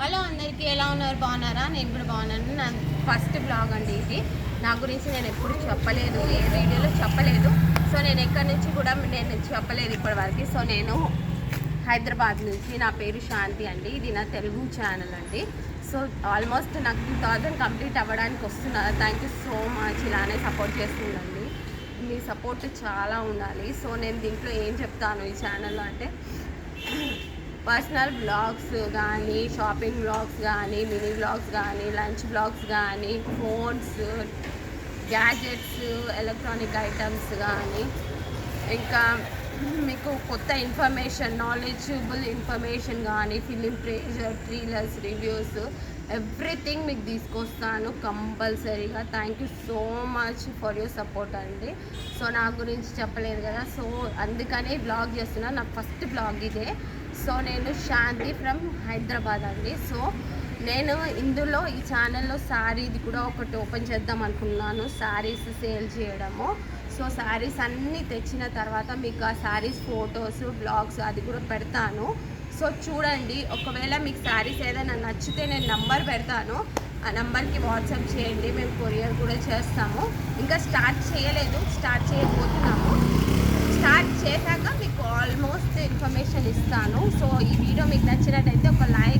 Hello అందరికీ, ఎలా ఉన్నారు? బాగున్నారా? నేను కూడా బాగున్నాను. నా ఫస్ట్ బ్లాగ్ అండి ఇది. నా గురించి నేను ఎప్పుడు చెప్పలేదు, ఏ వీడియోలో చెప్పలేదు. సో నేను ఎక్కడి నుంచి కూడా నేను చెప్పలేదు ఇప్పటివరకు. సో నేను హైదరాబాద్ నుంచి, నా పేరు శాంతి అండి. ఇది నా తెలుగు ఛానల్ అండి. సో ఆల్మోస్ట్ నాకు 2000 కంప్లీట్ అవ్వడానికి వస్తున్నారు. Thank you so much. ఇలానే సపోర్ట్ చేస్తుందండి. మీ సపోర్ట్ చాలా ఉండాలి. సో నేను దీంట్లో ఏం చెప్తాను ఈ ఛానల్లో అంటే, పర్సనల్ బ్లాగ్స్ కానీ, షాపింగ్ బ్లాగ్స్ కానీ, మినీ బ్లాగ్స్ కానీ, లంచ్ బ్లాగ్స్ కానీ, ఫోన్స్, గ్యాజెట్స్, ఎలక్ట్రానిక్ ఐటమ్స్ కానీ, ఇంకా మీకు కొత్త ఇన్ఫర్మేషన్, నాలెడ్జబుల్ ఇన్ఫర్మేషన్ కానీ, film trailer, thrillers, reviews, everything మీకు తీసుకొస్తాను కంపల్సరీగా. Thank you so much for your support అండి. సో నా గురించి చెప్పలేదు కదా, సో అందుకనే బ్లాగ్ చేస్తున్నా. నా ఫస్ట్ బ్లాగ్ ఇదే. సో నేను శాంతి ఫ్రమ్ హైదరాబాద్ అండి. సో నేను ఇందులో ఈ ఛానల్లో శారీది కూడా ఒకటి ఓపెన్ చేద్దాం అనుకున్నాను, శారీస్ సేల్ చేయడము. సో శారీస్ అన్నీ తెచ్చిన తర్వాత మీకు ఆ శారీస్ ఫొటోస్, బ్లాగ్స్ అది కూడా పెడతాను. సో చూడండి, ఒకవేళ మీకు శారీస్ ఏదైనా నచ్చితే నేను నంబర్ పెడతాను, ఆ నెంబర్కి వాట్సాప్ చేయండి. మేము కొరియర్ కూడా చేస్తాము. ఇంకా స్టార్ట్ చేయలేదు, స్టార్ట్ చేయబోతున్నాము. స్టార్ట్ చేశాక మీకు ఆల్మోస్ట్ ఇన్ఫర్మేషన్ ఇస్తాను. సో ఈ వీడియో మీకు నచ్చినట్టయితే ఒక లైక్